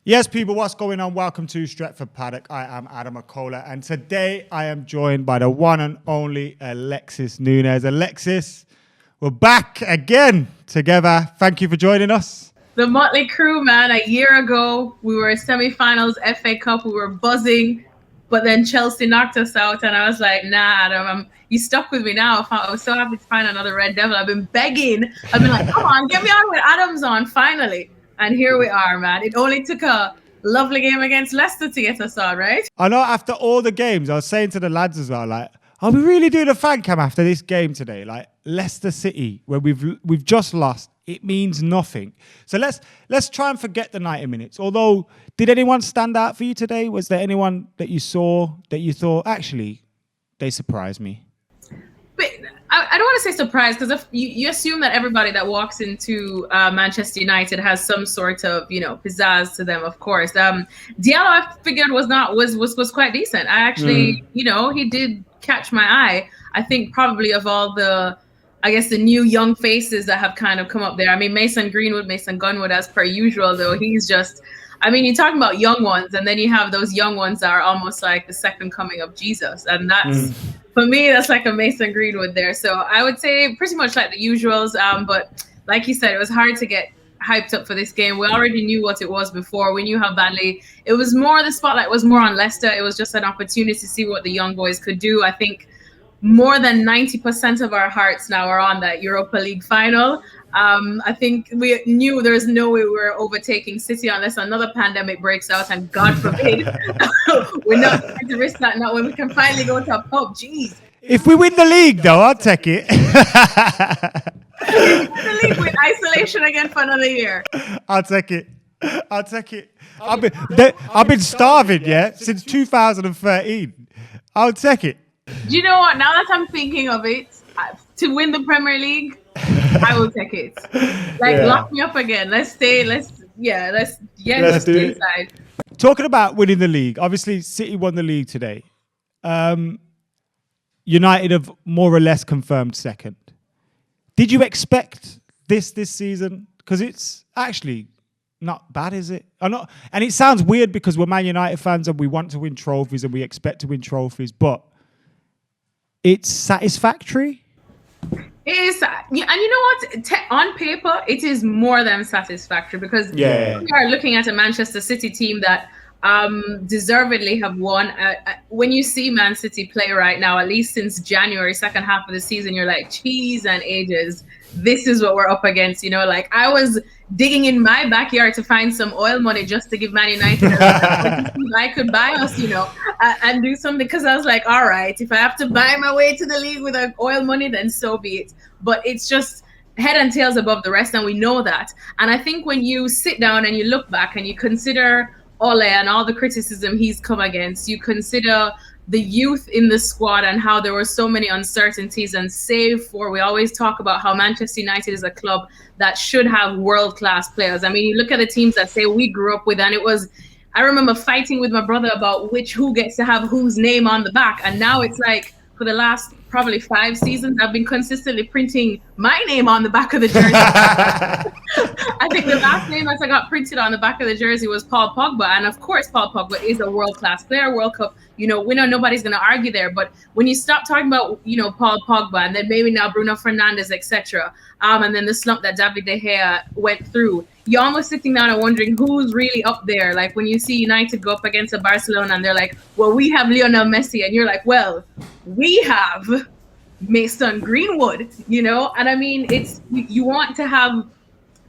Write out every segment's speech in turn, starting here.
Yes, people, what's going on? Welcome to Stretford Paddock. I am Adam Acola, and today I am joined by the one and only Alexis Nunes. Alexis, we're back again together. Thank you for joining us. The Motley Crew, man. A year ago, we were semi-finals, FA Cup. We were buzzing, but then Chelsea knocked us out, and I was like, nah, Adam, you stuck with me now. I was so happy to find another Red Devil. I've been begging. I've been like, come on, get me on with Adam's on, finally. And here we are, man. It only took a lovely game against Leicester to get us on, right? I know after all the games, I was saying to the lads as well, like, are we really doing a Fancam after this game today? Like, Leicester City, where we've just lost, it means nothing. So let's try and forget the 90 minutes. Although, did anyone stand out for you today? Was there anyone that you saw that you thought, actually, they surprised me? But I don't want to say surprised, because if you assume that everybody that walks into Manchester United has some sort of, pizzazz to them, of course. Diallo, I figured was quite decent. I actually, he did catch my eye. I think probably of all the new young faces that have kind of come up there. I mean, Mason Greenwood, as per usual, though, he's just, you're talking about young ones, and then you have those young ones that are almost like the second coming of Jesus. And that's, for me, that's like a Mason Greenwood there. So I would say pretty much like the usuals. But like you said, it was hard to get hyped up for this game. We already knew what it was before. We knew how badly it was. The spotlight was more on Leicester. It was just an opportunity to see what the young boys could do. I think more than 90% of our hearts now are on that Europa League final. I think we knew there's no way we were overtaking City unless another pandemic breaks out, and God forbid, we're not going to risk that now when we can finally go to a pub. Jeez. If we win the league, though, I'll take it. The league with isolation again for another year. I'll take it. I've been starving, since 2013. I'll take it. Do you know what? Now that I'm thinking of it, to win the Premier League, I will take it. Lock me up again. Let's do it. Inside. Talking about winning the league, obviously City won the league today. United have more or less confirmed second. Did you expect this season? Because it's actually not bad, is it? And it sounds weird because we're Man United fans and we want to win trophies and we expect to win trophies, but it's satisfactory. It is, and you know what? On paper, it is more than satisfactory, because we are looking at a Manchester City team that deservedly have won. When you see Man City play right now, at least since January, second half of the season, you're like, cheese and ages. This is what we're up against. I was digging in my backyard to find some oil money just to give Man United I could buy us, and do something, because I was like, all right, if I have to buy my way to the league with oil money, then so be it. But it's just head and tails above the rest, and we know that. And I think when you sit down and you look back and you consider Ole and all the criticism he's come against, you consider the youth in the squad and how there were so many uncertainties, and we always talk about how Manchester United is a club that should have world-class players. You look at the teams that say we grew up with, and I remember fighting with my brother about who gets to have whose name on the back, and now it's like for the last probably 5 seasons, I've been consistently printing my name on the back of the jersey. I think the last name that I got printed on the back of the jersey was Paul Pogba. And of course, Paul Pogba is a world-class player, World Cup, winner. Nobody's going to argue there. But when you stop talking about, Paul Pogba, and then maybe now Bruno Fernandes, etc., and then the slump that David De Gea went through, you're almost sitting down and wondering who's really up there. Like when you see United go up against a Barcelona and they're like, well, we have Lionel Messi. And you're like, well, we have Mason Greenwood, And it's, you want to have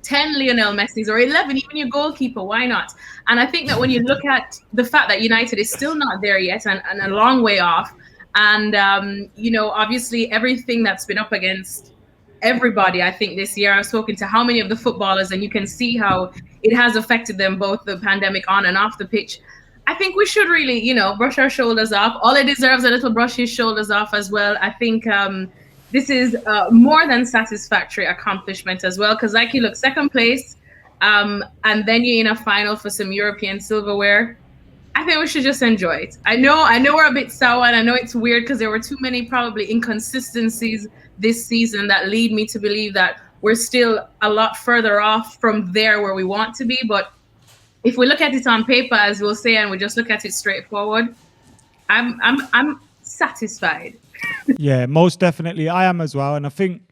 10 Lionel Messis or 11, even your goalkeeper, why not? And I think that when you look at the fact that United is still not there yet and a long way off, and, obviously everything that's been up against everybody, I think this year, I've spoken to how many of the footballers, and you can see how it has affected them, both the pandemic on and off the pitch. I think we should really, brush our shoulders off. Ole deserves a little brush his shoulders off as well. I think this is more than satisfactory accomplishment as well, because like you look second place, and then you're in a final for some European silverware. I think we should just enjoy it. I know we're a bit sour, and I know it's weird because there were too many probably inconsistencies this season that lead me to believe that we're still a lot further off from there where we want to be. But if we look at it on paper, as we'll say, and we just look at it straightforward, I'm satisfied. Yeah, most definitely. I am as well. And I think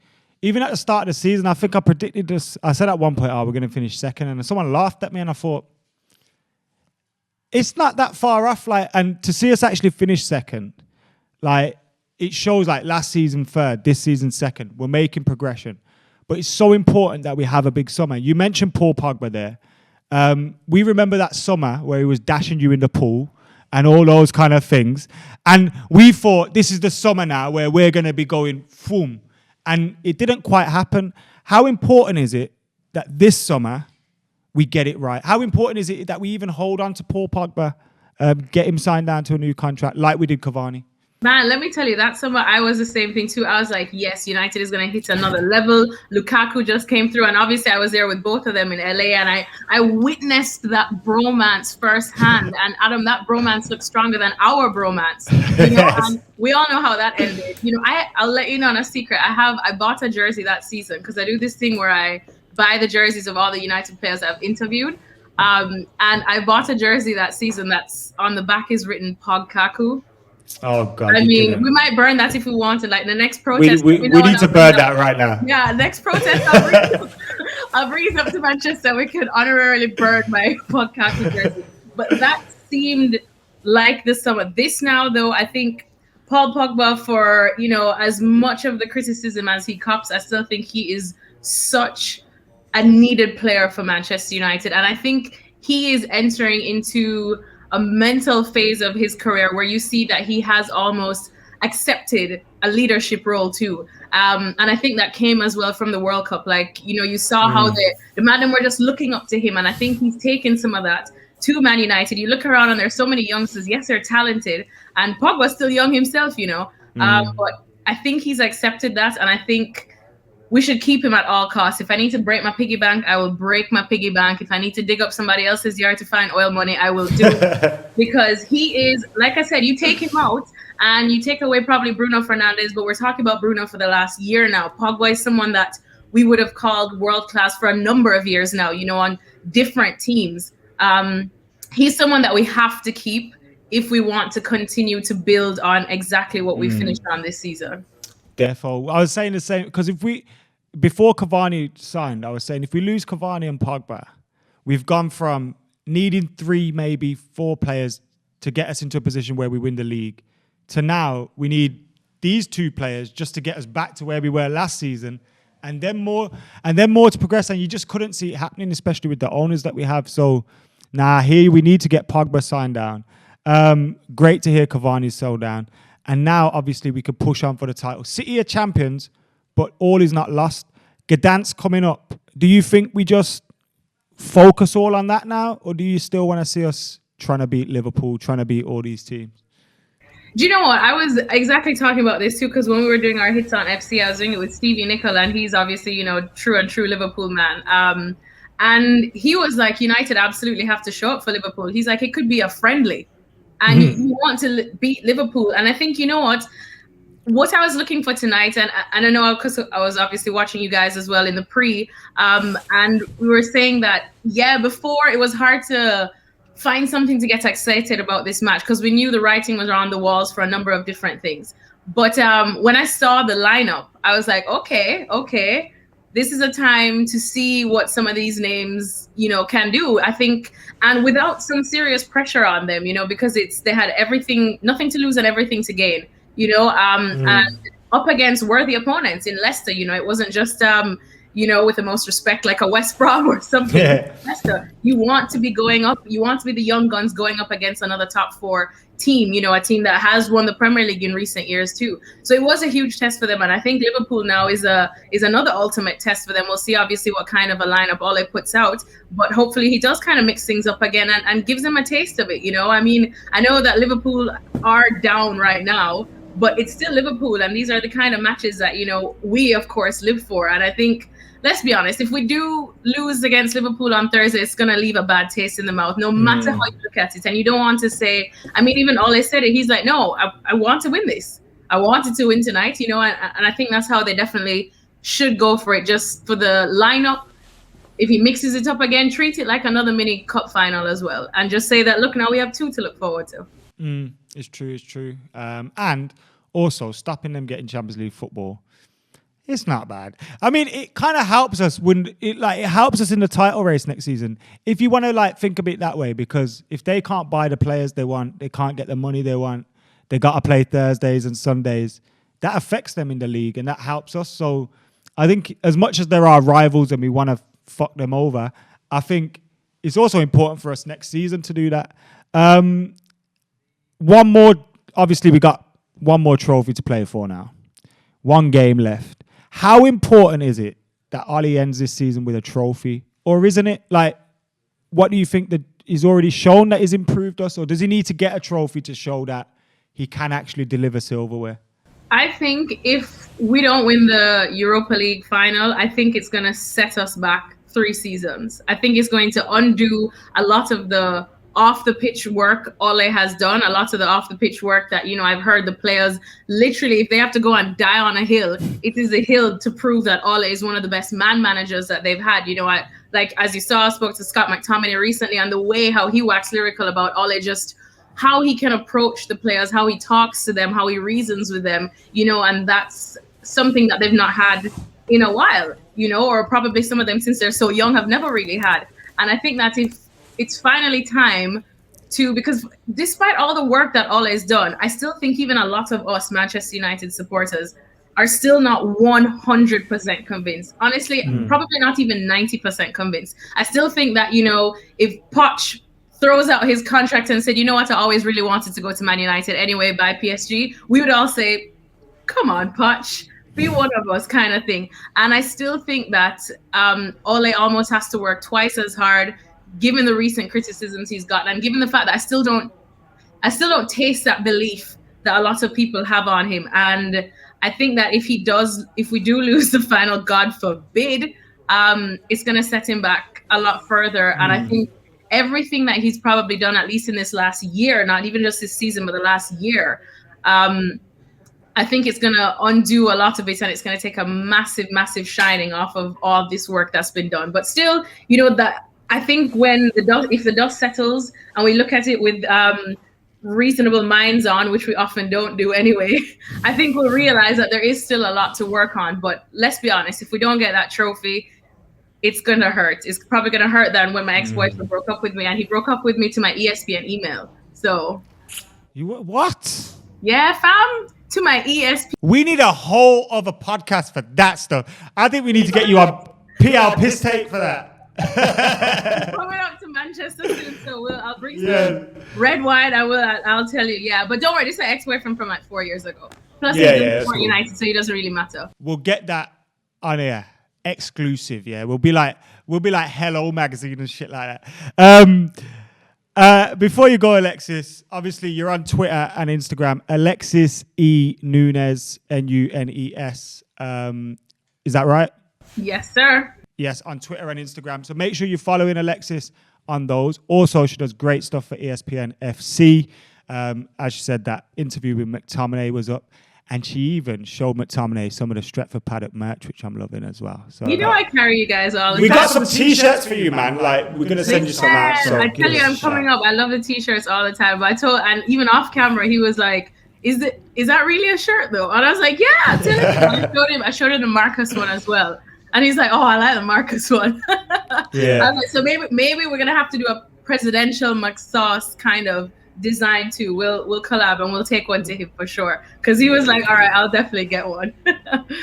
even at the start of the season, I think I predicted this. I said at one point, we're going to finish second. And someone laughed at me and I thought, it's not that far off. Like, and to see us actually finish second, like, it shows like last season third, this season second. We're making progression. But it's so important that we have a big summer. You mentioned Paul Pogba there. We remember that summer where he was dashing you in the pool and all those kind of things. And we thought this is the summer now where we're going to be going boom. And it didn't quite happen. How important is it that this summer we get it right? How important is it that we even hold on to Paul Pogba, get him signed down to a new contract like we did Cavani? Man, let me tell you, that summer I was the same thing too. I was like, yes, United is going to hit another level. Lukaku just came through, and obviously I was there with both of them in LA, and I witnessed that bromance firsthand. And Adam, that bromance looks stronger than our bromance. You know, and we all know how that ended. You know, I'll let you know on a secret. I bought a jersey that season because I do this thing where I buy the jerseys of all the United players I've interviewed. And I bought a jersey that season that's on the back is written Pogkaku. Oh God! I mean, we might burn that if we wanted. Like the next protest, we need to burn that right now. Yeah, next protest, I'll bring it up to Manchester. We could honorarily burn my podcast jersey. But that seemed like the summer. This now, though, I think Paul Pogba, for as much of the criticism as he cops, I still think he is such a needed player for Manchester United, and I think he is entering into a mental phase of his career where you see that he has almost accepted a leadership role too. And I think that came as well from the World Cup. Like, you saw how the Madden were just looking up to him. And I think he's taken some of that to Man United. You look around and there's so many youngsters. Yes, they're talented. And Pogba's still young himself, but I think he's accepted that. And I think we should keep him at all costs. If I need to break my piggy bank, I will break my piggy bank. If I need to dig up somebody else's yard to find oil money, I will do it. Because he is, like I said, you take him out and you take away probably Bruno Fernandes, but we're talking about Bruno for the last year now. Pogba is someone that we would have called world-class for a number of years now, on different teams. He's someone that we have to keep if we want to continue to build on exactly what we finished on this season. Therefore, I was saying the same, because before Cavani signed, I was saying if we lose Cavani and Pogba, we've gone from needing 3, maybe 4 players to get us into a position where we win the league, to now we need these 2 players just to get us back to where we were last season, and then more to progress. And you just couldn't see it happening, especially with the owners that we have. So, here we need to get Pogba signed down. Great to hear Cavani's sold down. And now, obviously, we could push on for the title. City are champions, but all is not lost. Gdansk coming up. Do you think we just focus all on that now? Or do you still want to see us trying to beat Liverpool, trying to beat all these teams? Do you know what? I was exactly talking about this too, because when we were doing our hits on FC, I was doing it with Stevie Nicol, and he's obviously, true Liverpool man. And he was like, United absolutely have to show up for Liverpool. He's like, it could be a friendly. And you want to beat Liverpool. And I think, what I was looking for tonight, and I know because I was obviously watching you guys as well in the pre, and we were saying that, before it was hard to find something to get excited about this match because we knew the writing was on the walls for a number of different things. But when I saw the lineup, I was like, okay. This is a time to see what some of these names, can do. I think, and without some serious pressure on them, because they had nothing to lose and everything to gain, and up against worthy opponents in Leicester. It wasn't just, with the most respect, like a West Brom or something. Yeah. Leicester, you want to be going up. You want to be the young guns going up against another top 4 team, a team that has won the Premier League in recent years too. So it was a huge test for them. And I think Liverpool now is another ultimate test for them. We'll see obviously what kind of a lineup Ole puts out, but hopefully he does kind of mix things up again and gives them a taste of it. I mean, I know that Liverpool are down right now, but it's still Liverpool. And these are the kind of matches that, we of course live for. And I think, let's be honest, if we do lose against Liverpool on Thursday, it's going to leave a bad taste in the mouth, no matter how you look at it. And you don't want to say, I mean, even Ole said it, he's like, no, I want to win this. I wanted to win tonight, and I think that's how they definitely should go for it, just for the lineup, if he mixes it up again, treat it like another mini cup final as well, and just say that, look, now we have 2 to look forward to. It's true. And also stopping them getting Champions League football. It's not bad. I mean, it kind of helps us when it helps us in the title race next season. If you want to think of it that way, because if they can't buy the players they want, they can't get the money they want, they got to play Thursdays and Sundays, that affects them in the league and that helps us. So I think as much as there are rivals and we want to fuck them over, I think it's also important for us next season to do that. Obviously we got one more trophy to play for now. 1 game left. How important is it that Ollie ends this season with a trophy? Or isn't it what do you think that he's already shown that he's improved us? Or does he need to get a trophy to show that he can actually deliver silverware? I think if we don't win the Europa League final, I think it's going to set us back 3 seasons. I think it's going to undo a lot of the off-the-pitch work Ole has done, a lot of the off-the-pitch work that, I've heard the players, literally, if they have to go and die on a hill, it is a hill to prove that Ole is one of the best man managers that they've had. As you saw, I spoke to Scott McTominay recently, and the way how he waxed lyrical about Ole, just how he can approach the players, how he talks to them, how he reasons with them, and that's something that they've not had in a while, or probably some of them, since they're so young, have never really had. And I think that if it's finally time to, because despite all the work that Ole has done, I still think even a lot of us Manchester United supporters are still not 100% convinced. Honestly, probably not even 90% convinced. I still think that, if Poch throws out his contract and said, you know what, I always really wanted to go to Man United anyway by PSG, we would all say, come on, Poch, be one of us kind of thing. And I still think that Ole almost has to work twice as hard, given the recent criticisms he's gotten, and given the fact that I still don't taste that belief that a lot of people have on him. And I think that if we do lose the final, God forbid, it's going to set him back a lot further. And I think everything that he's probably done, at least in this last year, not even just this season, but the last year, I think it's going to undo a lot of it, and it's going to take a massive, massive shining off of all this work that's been done. But still, that I think if the dust settles and we look at it with reasonable minds on, which we often don't do anyway, I think we'll realize that there is still a lot to work on. But let's be honest, if we don't get that trophy, it's going to hurt. It's probably going to hurt than when my ex-boyfriend broke up with me, and he broke up with me to my ESPN email. So. You what? Yeah, fam. To my ESPN. We need a whole other podcast for that stuff. I think we need to get you on PL Piss Take for that. Coming up to Manchester soon, so I'll bring some red wine. I'll tell you. Yeah, but don't worry, this is my ex-boyfriend from 4 years ago. Plus, he's cool. United, so he doesn't really matter. We'll get that on air, exclusive. Yeah, we'll be like Hello Magazine and shit like that. Before you go, Alexis, obviously you're on Twitter and Instagram, Alexis E Nunes, Nunes. Is that right? Yes, sir. Yes, on Twitter and Instagram. So make sure you're following Alexis on those. Also, she does great stuff for ESPN FC. As she said, that interview with McTominay was up. And she even showed McTominay some of the Stretford Paddock merch, which I'm loving as well. So I carry you guys all the time. We got some T-shirts for you, man. We're going to send you some out. So I tell you, I'm coming up. I love the T-shirts all the time. But and even off camera, he was like, is that really a shirt, though? And I was like, yeah, tell him. I showed him the Marcus one as well. And he's like, oh, I like the Marcus one. Yeah. I was like, so maybe we're going to have to do a presidential McSauce kind of design too. We'll collab and we'll take one to him for sure, because he was like, all right, I'll definitely get one.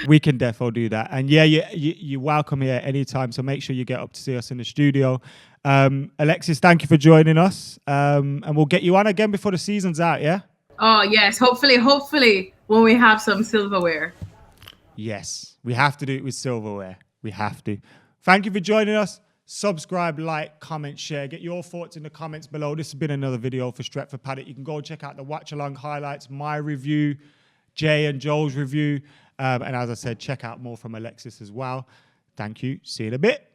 We can defo do that. And yeah, you're welcome here anytime, so make sure you get up to see us in the studio. Alexis, thank you for joining us, and we'll get you on again before the season's out. Yeah. Oh yes, hopefully when we have some silverware. Yes, we have to do it with silverware. We have to. Thank you for joining us. Subscribe, like, comment, share. Get your thoughts in the comments below. This has been another video for Stretford Paddock. You can go check out the watch-along highlights, my review, Jay and Joel's review. And as I said, check out more from Alexis as well. Thank you. See you in a bit.